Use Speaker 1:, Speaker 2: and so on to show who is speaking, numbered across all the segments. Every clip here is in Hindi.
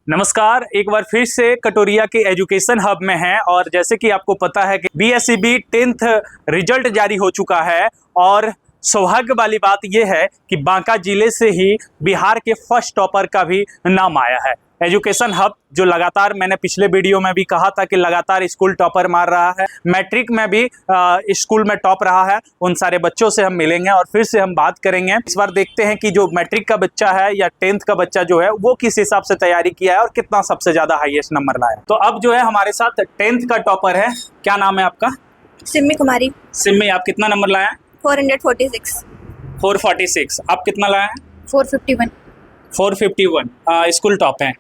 Speaker 1: नमस्कार, एक बार फिर से कटोरिया के एजुकेशन हब में हैं और जैसे कि आपको पता है कि बीएसईबी 10th रिजल्ट जारी हो चुका है और सौभाग्य वाली बात यह है कि बांका जिले से ही बिहार के फर्स्ट टॉपर का भी नाम आया है। एजुकेशन हब जो लगातार, मैंने पिछले वीडियो में भी कहा था कि लगातार स्कूल टॉपर मार रहा है, मैट्रिक में भी स्कूल में टॉप रहा है। उन सारे बच्चों से हम मिलेंगे और फिर से हम बात करेंगे। इस बार देखते हैं कि जो मैट्रिक का बच्चा है या 10th का बच्चा जो है वो किस हिसाब से तैयारी किया है और कितना सबसे ज्यादा हाईएस्ट नंबर लाया। तो अब जो है हमारे साथ 10th का टॉपर है। क्या नाम है आपका?
Speaker 2: सिम्मी कुमारी।
Speaker 1: सिम्मी, आप कितना नंबर लाए हैं?
Speaker 2: 446।
Speaker 1: 446। आप कितना लाए हैं?
Speaker 2: 451।
Speaker 1: 451। स्कूल टॉप है।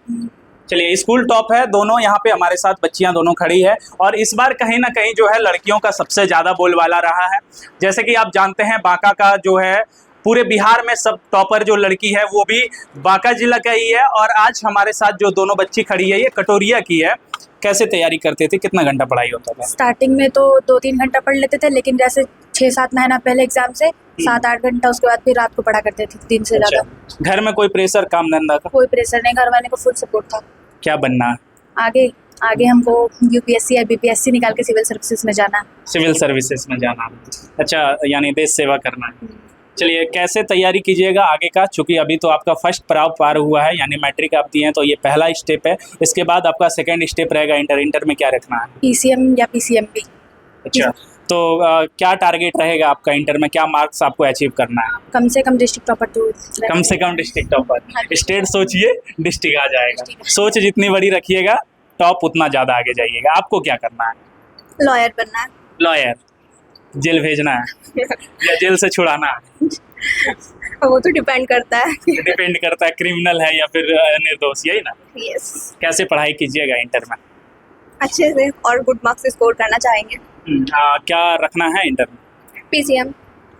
Speaker 1: चलिए, स्कूल टॉप है। दोनों यहाँ पे हमारे साथ बच्चियां दोनों खड़ी है और इस बार कहीं ना कहीं जो है लड़कियों का सबसे ज्यादा बोलबाला रहा है। जैसे कि आप जानते हैं, बांका का जो है पूरे बिहार में सब टॉपर जो लड़की है वो भी बांका जिला का ही है। और आज हमारे साथ जो दोनों बच्ची खड़ी है ये कटोरिया की है। कैसे तैयारी करते थे, कितना घंटा पढ़ाई होता था?
Speaker 2: स्टार्टिंग में तो 2-3 घंटा पढ़ लेते थे, लेकिन जैसे 6-7 महीना पहले एग्जाम से 7-8 घंटा, उसके बाद फिर रात को पढ़ा करते थे 3 से ज्यादा।
Speaker 1: घर में कोई प्रेशर, काम धंधा का?
Speaker 2: कोई प्रेशर नहीं, घर वाले को फुल सपोर्ट था।
Speaker 1: क्या बनना है
Speaker 2: आगे आगे हमको यूपीएससी या बीपीएससी निकाल के सिविल सर्विसेज में जाना है।
Speaker 1: सिविल सर्विसेज में जाना है। अच्छा, यानी देश सेवा करना है। चलिए, कैसे तैयारी कीजिएगा आगे का? चूंकि अभी तो आपका फर्स्ट पड़ाव पार हुआ है, यानी मैट्रिक आप दिए हैं, तो ये पहला स्टेप है। इसके बाद आपका सेकंड स्टेप रहेगा इंटर में क्या रखना है?
Speaker 2: पीसीएम या पीसीएमबी।
Speaker 1: अच्छा, तो क्या टारगेट रहेगा आपका? इंटर में क्या मार्क्स आपको अचीव करना है?
Speaker 2: कम से कम डिस्ट्रिक्ट टॉपर तो
Speaker 1: कम से कम डिस्ट्रिक्ट टॉपर। स्टेट सोचिए, डिस्ट्रिक्ट आ जाएगा। सोच जितनी बड़ी रखिएगा, टॉप उतना ज़्यादा आगे जाइएगा। आपको क्या करना है?
Speaker 2: लॉयर बनना है।
Speaker 1: लॉयर? जेल भेजना है या जेल से छुड़ाना है?
Speaker 2: वो तो डिपेंड करता है।
Speaker 1: डिपेंड करता है, क्रिमिनल है या फिर निर्दोष, यही ना?
Speaker 2: यस।
Speaker 1: कैसे पढ़ाई कीजिएगा इंटर में?
Speaker 2: अच्छे से और गुड मार्क्स स्कोर करना चाहेंगे।
Speaker 1: क्या रखना है इंटर में?
Speaker 2: पीसीएम।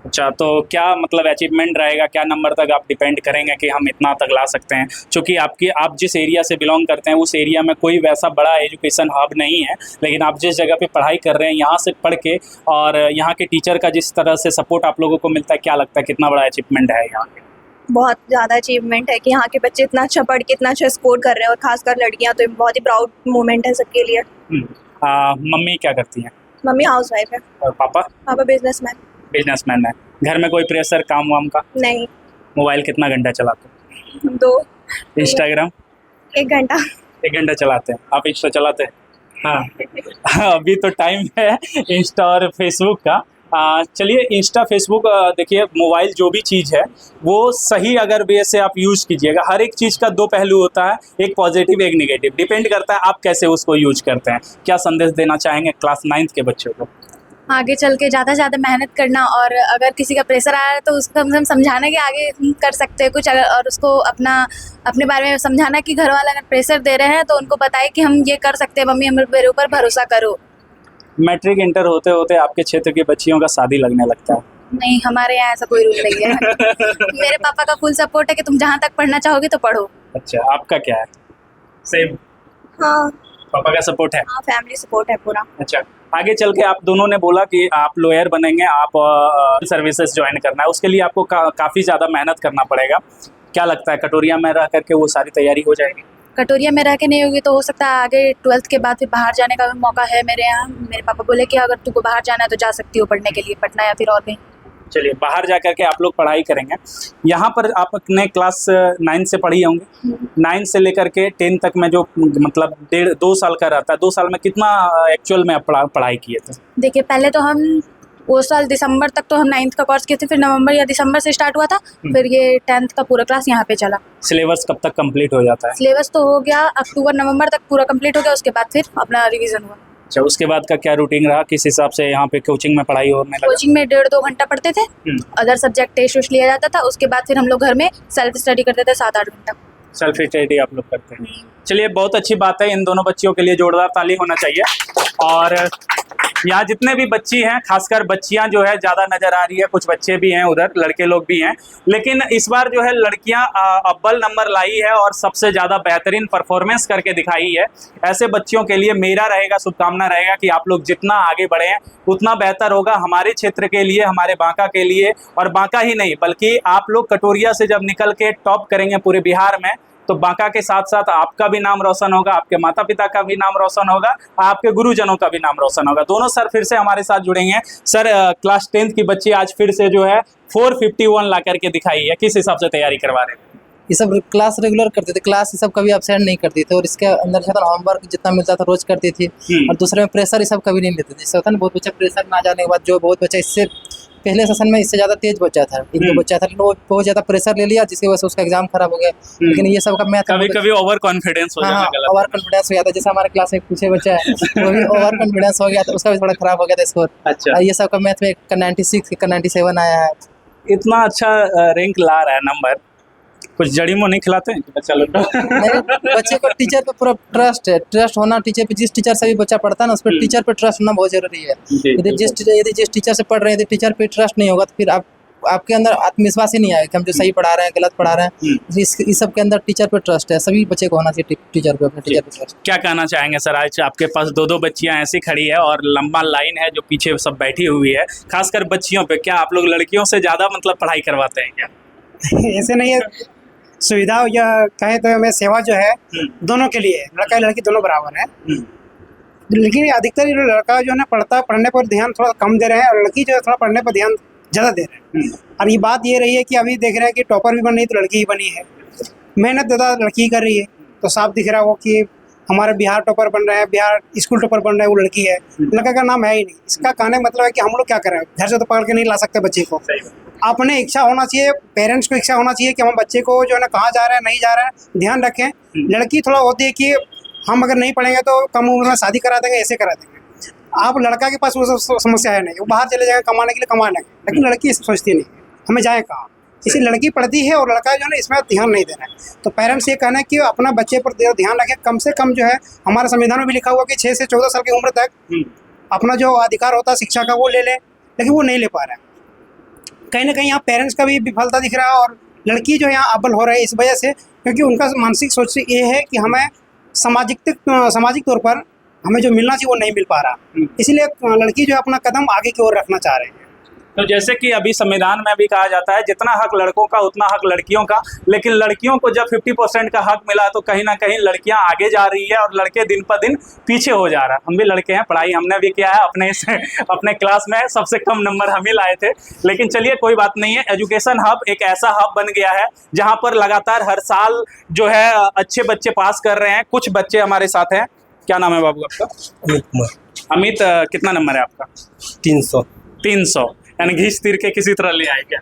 Speaker 1: अच्छा, तो क्या मतलब अचीवमेंट रहेगा? क्या नंबर तक आप डिपेंड करेंगे कि हम इतना तक ला सकते हैं? क्योंकि आप जिस एरिया से बिलोंग करते हैं उस एरिया में कोई वैसा बड़ा एजुकेशन हब नहीं है, लेकिन आप जिस जगह पे पढ़ाई कर रहे हैं यहाँ से पढ़ के और यहाँ के टीचर का जिस तरह से सपोर्ट आप लोगों को मिलता है, क्या लगता है कितना बड़ा अचीवमेंट है यहाँ पे?
Speaker 2: बहुत ज़्यादा अचीवमेंट है कि यहाँ के बच्चे इतना अच्छा पढ़ के इतना अच्छा स्कोर कर रहे हैं, और खासकर लड़कियाँ, तो बहुत ही प्राउड मोमेंट है सबके लिए।
Speaker 1: मम्मी क्या करती हैं?
Speaker 2: मम्मी हाउस वाइफ है।
Speaker 1: और पापा?
Speaker 2: पापा बिजनेसमैन।
Speaker 1: बिजनेसमैन है। घर में कोई प्रेशर काम वाम का?
Speaker 2: नहीं।
Speaker 1: मोबाइल कितना घंटा चलाते?
Speaker 2: 2।
Speaker 1: इंस्टाग्राम?
Speaker 2: 1 घंटा।
Speaker 1: 1 घंटा चलाते हैं। आप इंस्टा चलाते हैं? हाँ। अभी तो टाइम है इंस्टा और फेसबुक का। चलिए, इंस्टा फेसबुक, देखिए मोबाइल जो भी चीज़ है वो सही अगर वे से आप यूज़ कीजिएगा। हर एक चीज़ का 2 पहलू होता है, एक पॉजिटिव एक नेगेटिव। डिपेंड करता है आप कैसे उसको यूज करते हैं। क्या संदेश देना चाहेंगे क्लास 9th के बच्चों को?
Speaker 2: आगे चल के ज़्यादा से ज़्यादा मेहनत करना, और अगर किसी का प्रेशर आ रहा है तो उसको हम समझाना कि आगे कर सकते हैं कुछ, अगर, और उसको अपने बारे में समझाना कि घर वाले अगर प्रेशर दे रहे हैं तो उनको बताए कि हम ये कर सकते हैं, मम्मी मेरे ऊपर भरोसा करो।
Speaker 1: मैट्रिक इंटर होते होते आपके क्षेत्र की बच्चियों का शादी लगने लगता है?
Speaker 2: नहीं, हमारे यहाँ ऐसा कोई रूल नहीं है। मेरे पापा का फुल सपोर्ट है कि तुम जहाँ तक पढ़ना चाहोगे तो पढ़ो।
Speaker 1: अच्छा, आपका क्या है? सेम?
Speaker 2: हाँ,
Speaker 1: पापा का सपोर्ट है?
Speaker 2: हाँ, फैमिली सपोर्ट है पूरा।
Speaker 1: अच्छा, आगे चल के आप दोनों ने बोला कि आप लॉयर बनेंगे, आप सर्विसेज ज्वाइन करना है, उसके लिए आपको काफ़ी ज़्यादा मेहनत करना पड़ेगा। क्या लगता है कटोरिया में रह करके वो सारी तैयारी हो जाएगी?
Speaker 2: कटोरिया में रह के नहीं होगी तो हो सकता है आगे 12th के बाद फिर बाहर जाने का भी मौका है मेरे यहाँ। मेरे पापा बोले कि अगर तुमको बाहर जाना है तो जा सकती हो पढ़ने के लिए, पटना या फिर और कहीं।
Speaker 1: चलिए, बाहर जा करके आप लोग पढ़ाई करेंगे। यहाँ पर आप अपने क्लास 9 से पढ़ी होंगे। 9 से लेकर के 10 तक में जो मतलब 1.5-2 साल का रहता है, 2 साल में कितना एक्चुअल में पढ़ाई किए थे?
Speaker 2: देखिए, पहले तो हम वो साल दिसंबर तक तो हम 9th का कोर्स किए थे, फिर नवंबर या दिसंबर से स्टार्ट हुआ था, फिर ये 10th का पूरा क्लास यहाँ पे चला।
Speaker 1: सिलेबस कब तक कंप्लीट हो जाता है?
Speaker 2: सिलेबस तो हो गया अक्टूबर नवंबर तक पूरा कंप्लीट हो गया, उसके बाद फिर अपना रिवीजन हुआ।
Speaker 1: अच्छा, उसके बाद का क्या रूटीन रहा? किस हिसाब से यहाँ पे कोचिंग में पढ़ाई होने लगा?
Speaker 2: कोचिंग में 1.5-2 घंटा पढ़ते थे, अदर सब्जेक्ट टेस्ट लिया जाता था, उसके बाद फिर हम लोग घर में सेल्फ स्टडी करते थे 7-8 घंटा।
Speaker 1: सेल्फ स्टडी आप लोग करते हैं? चलिए, बहुत अच्छी बात है। इन दोनों बच्चियों के लिए जोरदार ताली होना चाहिए। और यहाँ जितने भी बच्ची हैं, खासकर बच्चियां जो है ज़्यादा नज़र आ रही है, कुछ बच्चे भी हैं उधर, लड़के लोग भी हैं, लेकिन इस बार जो है लड़कियां अव्वल नंबर लाई है और सबसे ज़्यादा बेहतरीन परफॉर्मेंस करके दिखाई है। ऐसे बच्चियों के लिए मेरा रहेगा, शुभकामना रहेगा कि आप लोग जितना आगे बढ़ें उतना बेहतर होगा हमारे क्षेत्र के लिए, हमारे बांका के लिए। और बांका ही नहीं बल्कि आप लोग कटोरिया से जब निकल के टॉप करेंगे पूरे बिहार में, तो बांका के साथ साथ आपका भी नाम रोशन होगा, आपके माता पिता का भी नाम रोशन होगा, आपके गुरुजनों का भी नाम रोशन होगा। दोनों सर फिर से हमारे साथ जुड़ेंगे। सर क्लास 10th की बच्ची आज फिर से जो है 451 ला करके दिखाई है, किस हिसाब से तैयारी करवा रहे हैं?
Speaker 3: ये सब क्लास रेगुलर करते थे, क्लास ये सब कभी अपसेंट नहीं करती थी, और इसके अंदर जो था होमवर्क जितना मिलता था रोज करती थी, और दूसरे में प्रेशर ये सब कभी नहीं लेते थे। होता ना बहुत बच्चा प्रेशर ना जाने के बाद जो बहुत बच्चा इससे पहले सेशन में इससे ज़्यादा तेज बच्चा था, एक दो बच्चा था, लेकिन वो बहुत ज़्यादा प्रेशर ले लिया जिसकी वजह से उसका एग्जाम खराब हो गया। लेकिन ये सब का मैथ
Speaker 1: कभी कभी ओवर कॉन्फिडेंस हो जाता है,
Speaker 3: ओवर कॉन्फिडेंस हो जाता है। जैसे हमारे क्लास में पीछे बच्चा है वो भी ओवर कॉन्फिडेंस हो गया, तो उसका भी थोड़ा खराब हो गया था स्कोर।
Speaker 1: अच्छा,
Speaker 3: और ये सब का मैथ में एक का 96 का 97 आया है।
Speaker 1: इतना अच्छा रैंक ला रहा है नंबर, कुछ जड़ी मुंह नहीं खिलाते हैं बच्चा लोग?
Speaker 3: बच्चे को टीचर पे पूरा ट्रस्ट है, ट्रस्ट होना टीचर पे, जिस टीचर से भी बच्चा पढ़ता है ना उस पर टीचर पे ट्रस्ट होना बहुत जरूरी है। यदि जिस टीचर से पढ़ रहे हैं यदि टीचर पे ट्रस्ट नहीं होगा तो फिर आपके अंदर आत्मविश्वास ही नहीं आएगा कि हम जो सही पढ़ा रहे हैं गलत पढ़ा रहे हैं। इस सब के अंदर टीचर पे ट्रस्ट है, सभी बच्चे को होना चाहिए टीचर पे, अपने टीचर पे ट्रस्ट।
Speaker 1: क्या कहना चाहेंगे सर, आज आपके पास दो बच्चियां ऐसी खड़ी है और लंबा लाइन है जो पीछे सब बैठी हुई है, खासकर बच्चियों पे, क्या आप लोग लड़कियों से ज्यादा मतलब पढ़ाई करवाते हैं क्या?
Speaker 4: ऐसे नहीं है, सुविधा या कहे तो हमें सेवा जो है दोनों के लिए, लड़का लड़की दोनों बराबर है। लेकिन अधिकतर ये लड़का जो है ना पढ़ने पर ध्यान थोड़ा कम दे रहे हैं, और लड़की जो है थोड़ा पढ़ने पर ध्यान ज़्यादा दे रहे हैं। और ये बात ये रही है कि अभी देख रहे हैं कि टॉपर भी बन रही तो लड़की ही बनी है, मेहनत ज़्यादा लड़की कर रही है, तो साफ दिख रहा है वो कि हमारे बिहार टॉपर बन रहे हैं, बिहार स्कूल टॉपर बन रहे हैं, वो लड़की है, लड़का का नाम है ही नहीं। इसका कहने का मतलब है कि हम लोग क्या करें, घर से तो पकड़ के नहीं ला सकते बच्चे को, अपने इच्छा होना चाहिए, पेरेंट्स को इच्छा होना चाहिए कि हम बच्चे को जो है ना कहाँ जा रहे हैं नहीं जा रहे हैं ध्यान रखें। लड़की थोड़ा होती है कि हम अगर नहीं पढ़ेंगे तो कम उम्र में शादी करा देंगे, ऐसे करा देंगे। आप लड़का के पास वो सब समस्या है नहीं, वो बाहर चले जाएंगे कमाने के लिए, कमा लेंगे, लेकिन लड़की ऐसे सोचती नहीं हमें जाए कहाँ। इसी लड़की पढ़ती है और लड़का जो है ना इसमें ध्यान नहीं दे रहा है। तो पेरेंट्स ये कहना है कि अपना बच्चे पर ध्यान रखें, कम से कम जो है हमारे संविधान में भी लिखा हुआ कि 6 से 14 साल की उम्र तक अपना जो अधिकार होता है शिक्षा का वो ले लें, लेकिन वो नहीं ले पा रहे हैं। कहीं ना कहीं यहाँ पेरेंट्स का भी विफलता दिख रहा है, और लड़की जो यहाँ अव्वल हो रही है इस वजह से, क्योंकि उनका मानसिक सोच ये है कि हमें सामाजिक तौर पर हमें जो मिलना चाहिए वो नहीं मिल पा रहा, इसलिए लड़की जो है अपना कदम आगे की ओर रखना चाह रही है।
Speaker 1: तो जैसे कि अभी संविधान में भी कहा जाता है जितना हक लड़कों का उतना हक लड़कियों का, लेकिन लड़कियों को जब 50% का हक मिला तो कहीं ना कहीं लड़कियां आगे जा रही है और लड़के दिन पर दिन पीछे हो जा रहा है। हम भी लड़के हैं, पढ़ाई हमने भी किया है, अपने क्लास में सबसे कम नंबर हम ही लाए थे, लेकिन चलिए कोई बात नहीं है। एजुकेशन हब एक ऐसा हब बन गया है जहाँ पर लगातार हर साल जो है अच्छे बच्चे पास कर रहे हैं। कुछ बच्चे हमारे साथ हैं, क्या नाम है बाबू आपका?
Speaker 5: अमित कुमार।
Speaker 1: अमित, कितना नंबर है आपका?
Speaker 5: 300
Speaker 1: यानी घीस तीर के किसी तरह ले आए क्या?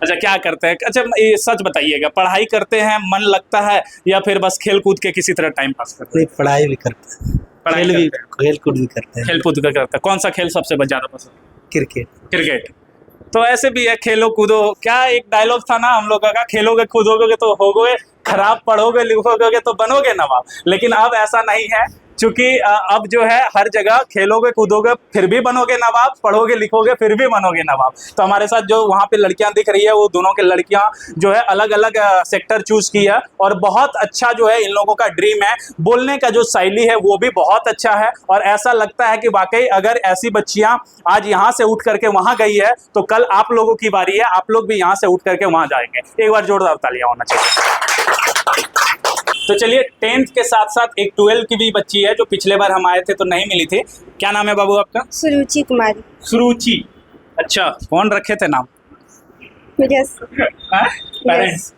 Speaker 1: अच्छा, क्या करते हैं? अच्छा ये सच बताइएगा, पढ़ाई करते हैं, मन लगता है, या फिर बस खेल कूद के किसी तरह टाइम पास करते हैं?
Speaker 5: पढ़ाई भी करते हैं, खेल कूद भी करते हैं।
Speaker 1: खेल कूद का करते हैं। कौन सा खेल सबसे ज्यादा पसंद? क्रिकेट। तो ऐसे भी है, खेलो कूदो, क्या एक डायलॉग था ना हम लोग का, खेलोगे कूदोगे तो होगे खराब, पढ़ोगे लिखोगे तो बनोगे नवाब। लेकिन अब ऐसा नहीं है, चूंकि अब जो है हर जगह खेलोगे कूदोगे फिर भी बनोगे नवाब, पढ़ोगे लिखोगे फिर भी बनोगे नवाब। तो हमारे साथ जो वहाँ पे लड़कियां दिख रही है वो दोनों के लड़कियां जो है अलग अलग सेक्टर चूज की है, और बहुत अच्छा जो है इन लोगों का ड्रीम है। बोलने का जो शैली है वो भी बहुत अच्छा है, और ऐसा लगता है कि वाकई अगर ऐसी बच्चियां आज यहाँ से उठ करके वहाँ गई है तो कल आप लोगों की बारी है, आप लोग भी यहाँ से उठ करके वहाँ जाएंगे। एक बार जोरदार तालियां होना चाहिए। तो चलिए 10th के साथ साथ एक 12th की भी बच्ची है जो पिछले बार हम आए थे तो नहीं मिली थी। क्या नाम है बाबू आपका?
Speaker 6: सुरुचि कुमारी।
Speaker 1: सुरुचि, अच्छा, कौन रखे थे नाम? पेरेंट्स।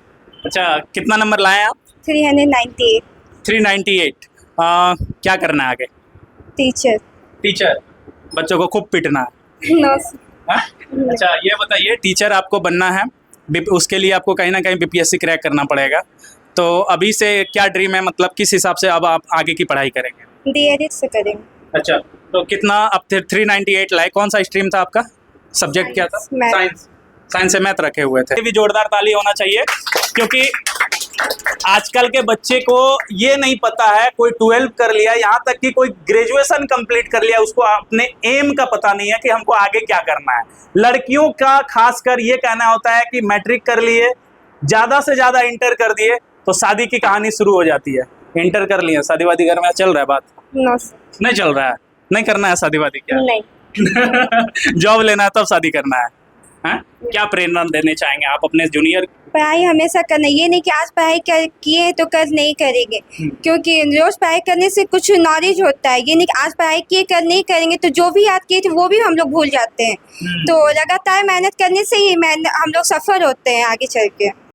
Speaker 1: अच्छा, कितना नंबर लाए आप?
Speaker 6: 398।
Speaker 1: 398। क्या करना है आगे? टीचर। बच्चों को खूब पिटना है?
Speaker 6: No,
Speaker 1: अच्छा, ये बताइए, टीचर आपको बनना है, उसके लिए आपको कहीं ना कहीं BPSC क्रैक करना पड़ेगा। तो अभी से क्या ड्रीम है, मतलब किस हिसाब से अब आप आगे की पढ़ाई करेंगे?
Speaker 6: DED से करेंगे।
Speaker 1: अच्छा, तो कितना अब 398 लाए? कौन सा स्ट्रीम था आपका? सब्जेक्ट क्या था? साइंस से मैथ रखे हुए थे। भी जोरदार ताली होना चाहिए, क्योंकि आजकल के बच्चे को ये नहीं पता है, कोई 12 कर लिया, यहाँ तक कि कोई ग्रेजुएशन कंप्लीट कर लिया, उसको अपने एम का पता नहीं है कि हमको आगे क्या करना है। लड़कियों का खासकर ये कहना होता है कि मैट्रिक कर लिए, ज़्यादा से ज़्यादा इंटर कर दिए तो शादी की कहानी शुरू हो जाती है। इंटर कर लिए, शादी वादी घर में चल रहा है बात? नहीं चल रहा है, नहीं करना है शादी वादी क्या?
Speaker 6: नहीं।
Speaker 1: जॉब लेना है तब शादी करना है? क्या प्रेरणा देने चाहेंगे आप अपने जूनियर
Speaker 6: पढ़ाई हमेशा करना, ये नहीं कि आज पढ़ाई किए तो कल नहीं करेंगे, क्योंकि रोज पढ़ाई करने से कुछ नॉलेज होता है। ये नहीं कि आज पढ़ाई किए कल नहीं करेंगे तो जो भी याद किए थे वो भी हम लोग भूल जाते हैं। तो लगातार मेहनत करने से ही हम लोग सफल होते हैं आगे चल के।